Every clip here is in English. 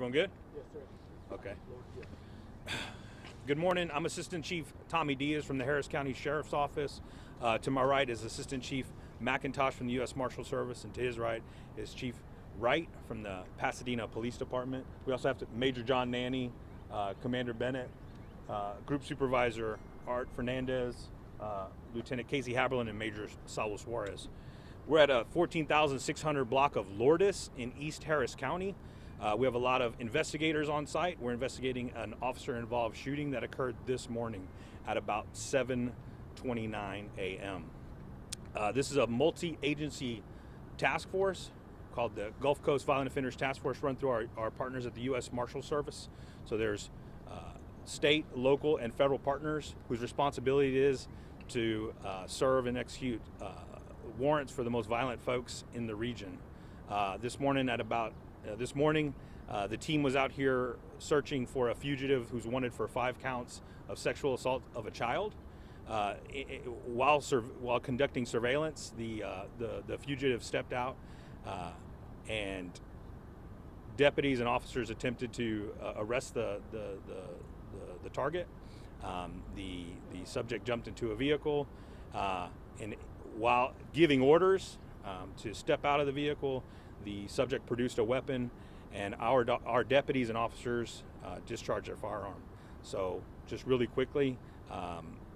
Everyone good? Yes, sir. Okay. Good morning. I'm Assistant Chief Tommy Diaz from the Harris County Sheriff's Office. To my right is Assistant Chief McIntosh from the U.S. Marshal Service, and to his right is Chief Wright from the Pasadena Police Department. We also have Major John Nanny, Commander Bennett, Group Supervisor Art Fernandez, Lieutenant Casey Haberlin, and Major Salvo Suarez. We're at a 14,600 block of Lourdes in East Harris County. We have a lot of investigators on site. We're investigating an officer-involved shooting that occurred this morning at about 7:29 a.m. This is a multi-agency task force called the Gulf Coast Violent Offenders Task Force, run through our partners at the U.S. Marshal Service. So there's state, local, and federal partners whose responsibility it is to serve and execute warrants for the most violent folks in the region. This morning, the team was out here searching for a fugitive who's wanted for 5 counts of sexual assault of a child. While conducting surveillance, the fugitive stepped out, and deputies and officers attempted to arrest the target. The subject jumped into a vehicle, and while giving orders to step out of the vehicle, the subject produced a weapon, and our deputies and officers discharged their firearm. So just really quickly,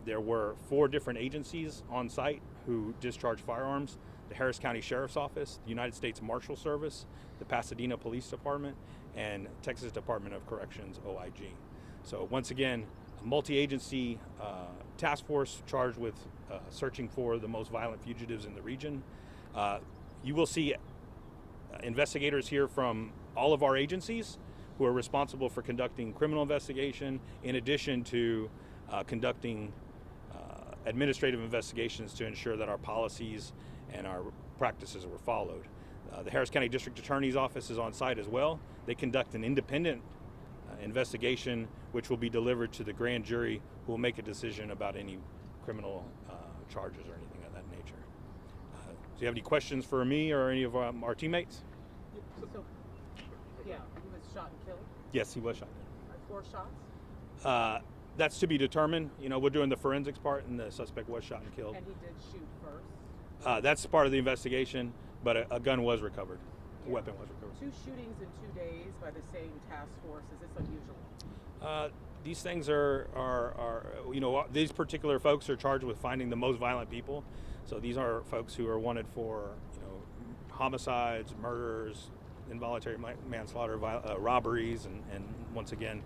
there were 4 different agencies on site who discharged firearms: the Harris County Sheriff's Office, the United States Marshal Service, the Pasadena Police Department, and Texas Department of Corrections, OIG. So once again, a multi-agency task force charged with searching for the most violent fugitives in the region. You will see investigators here from all of our agencies who are responsible for conducting criminal investigation, in addition to conducting administrative investigations to ensure that our policies and our practices were followed. The Harris County District Attorney's Office is on site as well. They conduct an independent investigation, which will be delivered to the grand jury, who will make a decision about any criminal charges or anything of that nature. Do you have any questions for me or any of our teammates? He was shot and killed? Yes, he was shot. 4 shots? That's to be determined. We're doing the forensics part, and the suspect was shot and killed. And he did shoot first? That's part of the investigation, but a gun was recovered. A weapon was recovered. 2 shootings in 2 days by the same task force. Is this unusual? These things are these particular folks are charged with finding the most violent people. So these are folks who are wanted for, homicides, murders, involuntary manslaughter, robberies, and once again,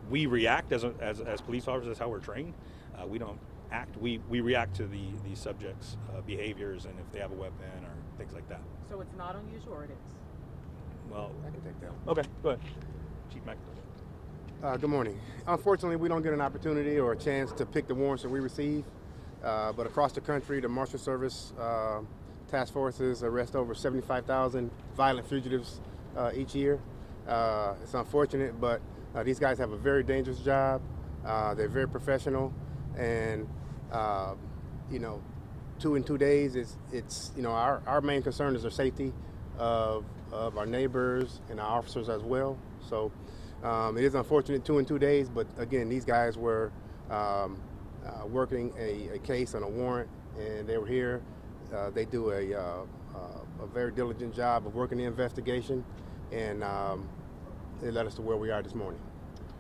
we react as police officers. That's how we're trained. We don't act. We react to the subject's behaviors and if they have a weapon or things like that. So it's not unusual, or it is? Well, I can take that one. Okay, go ahead, Chief McIntosh. Good morning. Unfortunately, we don't get an opportunity or a chance to pick the warrants that we receive, but across the country, the Marshal Service task forces arrest over 75,000 violent fugitives each year. It's unfortunate, but these guys have a very dangerous job. They're very professional, and 2 in 2 days it's our main concern is the safety of our neighbors and our officers as well. So it is unfortunate 2 in 2 days, but again, these guys were working a case on a warrant, and they were here. They do a very diligent job of working the investigation, and they led us to where we are this morning.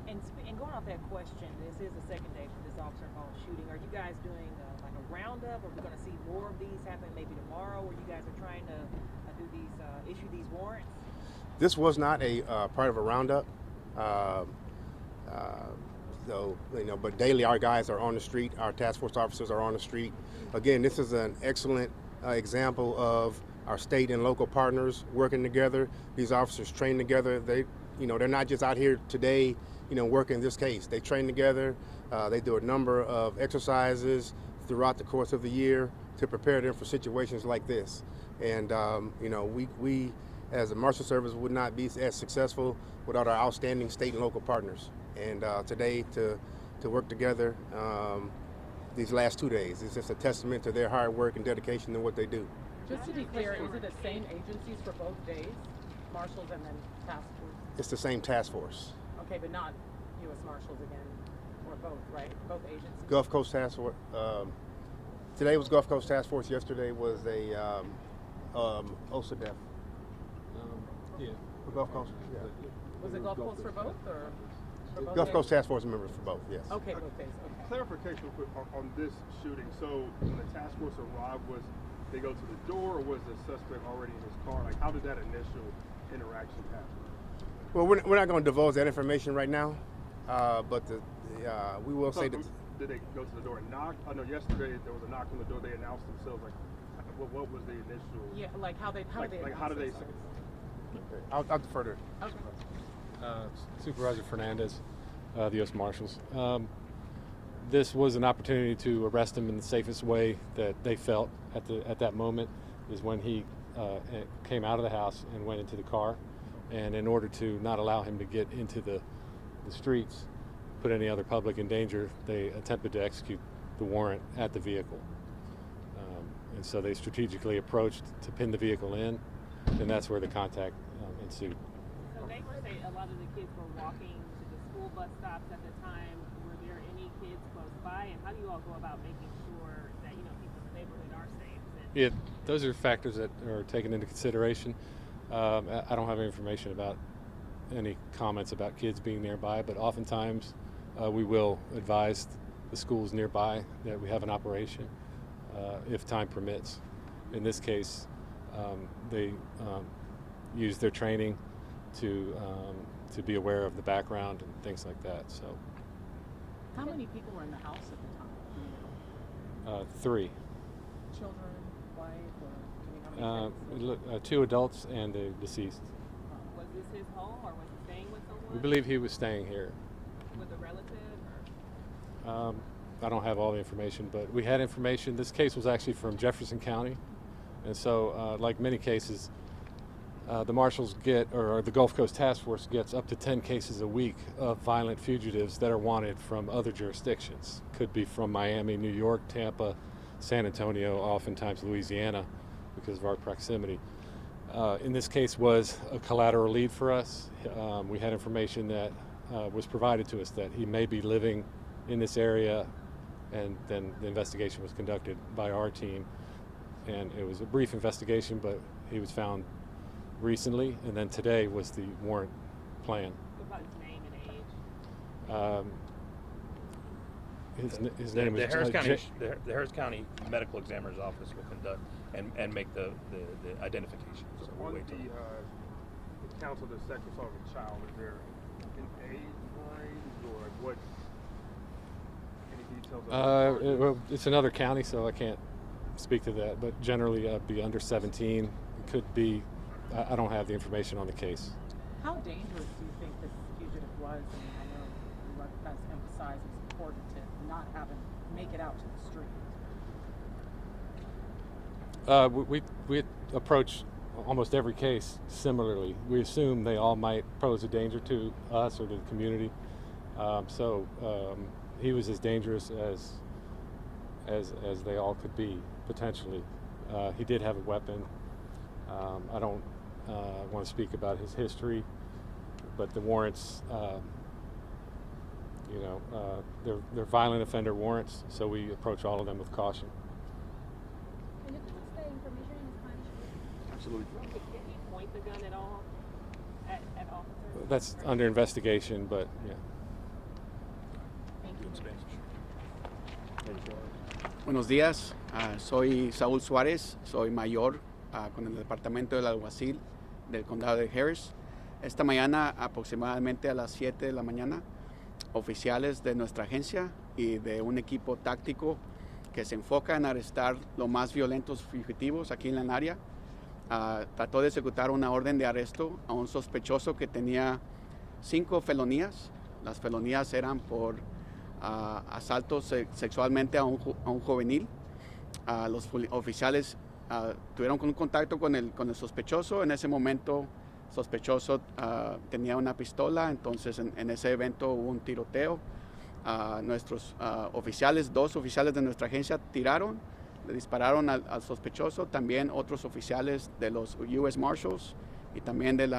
And going off that question, this is the second day for this officer-involved shooting. Are you guys doing like a roundup? Are we going to see more of these happen maybe tomorrow, or you guys are trying to issue these warrants? This was not a part of a roundup. But daily our guys are on the street. Our task force officers are on the street. Again, this is an excellent example of our state and local partners working together. These officers train together. They're not just out here today, working this case. They train together. They do a number of exercises throughout the course of the year to prepare them for situations like this. And we as a Marshal Service would not be as successful without our outstanding state and local partners. And today to work together these last 2 days is just a testament to their hard work and dedication to what they do. Just to be clear, is it the same agencies for both days? Marshals and then task force? It's the same task force. Okay, but not U.S. Marshals again, or both, right? Both agencies? Gulf Coast Task Force. Today was Gulf Coast Task Force. Yesterday was a OSADEF. Yeah. For Gulf Coast. Yeah. Was it Gulf Coast for both, or? For both Gulf days? Coast Task Force members for both. Yes. Okay, both days, okay. Clarification quick on this shooting. So when the task force arrived, was they go to the door, or was the suspect already in his car? Like, how did that initial interaction happen? Well, we're not going to divulge that information right now, but we will say that. Did they go to the door and knock? I know yesterday there was a knock on the door. They announced themselves. Like, what was the initial? Yeah, like how did they? Like, how did they? Okay. I'll defer to. Okay. Supervisor Fernandez, the U.S. Marshals. This was an opportunity to arrest him in the safest way that they felt at that moment, is when he came out of the house and went into the car. And in order to not allow him to get into the streets, put any other public in danger, they attempted to execute the warrant at the vehicle. And so they strategically approached to pin the vehicle in, and that's where the contact ensued. So they were saying a lot of the kids were walking to the school bus stops at the time. Were there any kids close by? And how do you all go about making sure that, you know, people in the neighborhood are safe? Yeah, those are factors that are taken into consideration. I don't have any information about any comments about kids being nearby, but oftentimes we will advise the schools nearby that we have an operation if time permits. In this case, they use their training to be aware of the background and things like that. So, How many people were in the house at the time? 3. Children, wife, or do you know how many kids? 2 adults and the deceased. Was this his home, or was he staying with someone? We believe he was staying here. With a relative? Or? I don't have all the information, but we had information. This case was actually from Jefferson County, and so like many cases, the marshals get, or the Gulf Coast Task Force gets, up to 10 cases a week of violent fugitives that are wanted from other jurisdictions. Could be from Miami, New York, Tampa, San Antonio, oftentimes Louisiana, because of our proximity. In this case was a collateral lead for us. We had information that was provided to us that he may be living in this area, and then the investigation was conducted by our team, and it was a brief investigation, but he was found recently, and then today was the warrant plan. What about his name and age? His name was the Harris County Medical Examiner's Office will conduct and make the identification. So we'll On wait till the count of the sexual assault of a child, is there an age range or what? Any details? well, it's another county, so I can't speak to that, but generally be under 17. It could be, I don't have the information on the case. How dangerous do you think this fugitive was? I mean, I know you guys emphasize it's important to not have him make it out to the street. We approach almost every case similarly. We assume they all might pose a danger to us or to the community. He was as dangerous as they all could be, potentially. He did have a weapon. I don't want to speak about his history, but the warrants, they're violent offender warrants, so we approach all of them with caution. Can you give us the information in Spanish? Absolutely. Did he point the gun at all? At officers? That's under investigation, but yeah. Thank you. in Spanish. Buenos días, soy Saúl Suárez, soy mayor con el departamento del alguacil del condado de Harris. Esta mañana, aproximadamente a las 7 de la mañana, oficiales de nuestra agencia y de un equipo táctico que se enfoca en arrestar los más violentos fugitivos aquí en la área, trató de ejecutar una orden de arresto a un sospechoso que tenía 5 felonías. Las felonías eran por asalto sexualmente a un juvenil. Los oficiales tuvieron un contacto con el sospechoso. En ese momento, el sospechoso tenía una pistola, entonces en ese evento hubo un tiroteo. Nuestros oficiales, 2 oficiales de nuestra agencia tiraron, le dispararon al sospechoso. También otros oficiales de los U.S. Marshals y también el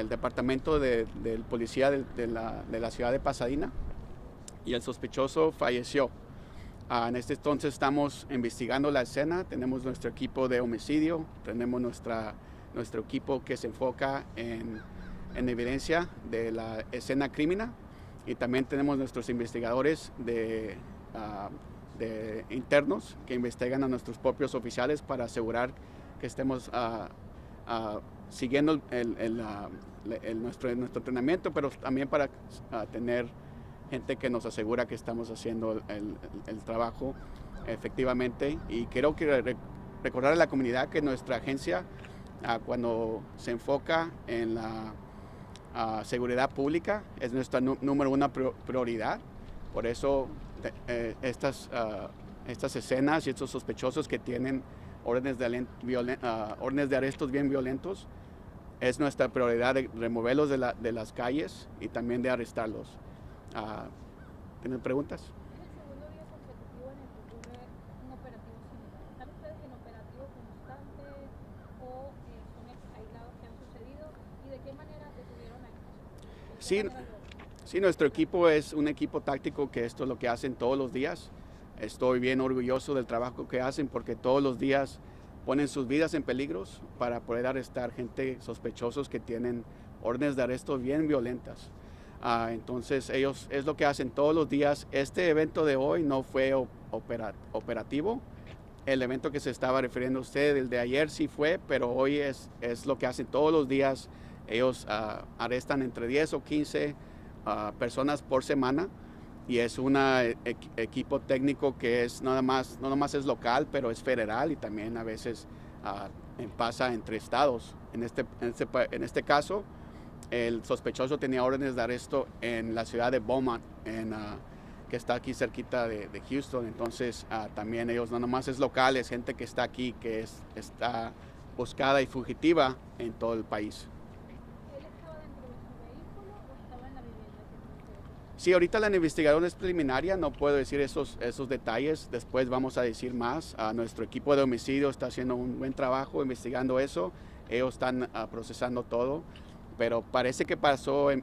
departamento del policía de la ciudad de Pasadena, y el sospechoso falleció. En este entonces estamos investigando la escena, tenemos nuestro equipo de homicidio, tenemos nuestro equipo que se enfoca en evidencia de la escena criminal, y también tenemos nuestros investigadores de internos que investigan a nuestros propios oficiales para asegurar que estemos siguiendo nuestro entrenamiento, pero también para tener gente que nos asegura que estamos haciendo el trabajo efectivamente. Y quiero recordar a la comunidad que nuestra agencia, cuando se enfoca en la seguridad pública, es nuestra número una prioridad. Por eso estas escenas y estos sospechosos que tienen órdenes de arrestos bien violentos, es nuestra prioridad de removerlos de las calles y también de arrestarlos. ¿Tienen preguntas? Es el segundo día consecutivo en el que ocurre un operativo similar. ¿Están ustedes en operativo constante o son aislados que han sucedido? ¿Y de qué manera detuvieron a estos? Sí, nuestro equipo es un equipo táctico que esto es lo que hacen todos los días. Estoy bien orgulloso del trabajo que hacen porque todos los días ponen sus vidas en peligro para poder arrestar gente sospechosos que tienen órdenes de arresto bien violentas. Entonces ellos es lo que hacen todos los días. Este evento de hoy no fue operativo. El evento que se estaba refiriendo a usted, el de ayer sí fue, pero hoy es lo que hacen todos los días. Ellos arrestan entre 10 o 15 personas por semana, y es un equipo técnico que es no nomás es local, pero es federal y también a veces pasa entre estados. En este caso, el sospechoso tenía órdenes de arresto en la ciudad de Beaumont, que está aquí cerquita de Houston. Entonces también ellos no nomás es local, es gente que está aquí, que está buscada y fugitiva en todo el país. ¿Él estaba dentro de su vehículo o estaba en la vivienda que ustedes? Sí, ahorita la investigación es preliminar, no puedo decir esos detalles, después vamos a decir más. Nuestro equipo de homicidio está haciendo un buen trabajo investigando eso, ellos están procesando todo, pero parece que pasó en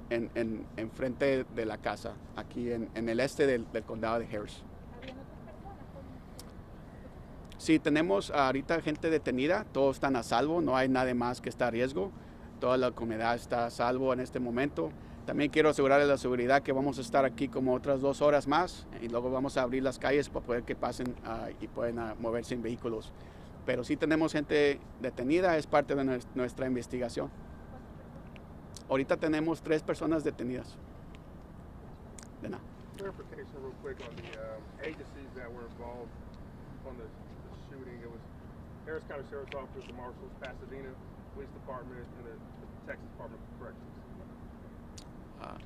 frente de la casa, aquí en el este del condado de Harris. ¿Habían otras personas con ustedes? Sí, tenemos ahorita gente detenida, todos están a salvo, no hay nadie más que está a riesgo, toda la comunidad está a salvo en este momento. También quiero asegurarles la seguridad que vamos a estar aquí como otras 2 horas más, y luego vamos a abrir las calles para poder que pasen y puedan moverse en vehículos. Pero sí tenemos gente detenida, es parte de nuestra investigación. Ahorita tenemos 3 personas detenidas. De nada. Clarification real quick on the agencies that were involved on the shooting. It was Harris County Sheriff's Office, the Marshals, Pasadena Police Department, and the Texas Department of Corrections.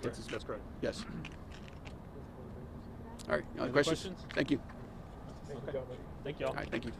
That's correct. Yes. All right. Other questions? questions? Thank you. Okay. Thank y'all. All right. Thank you.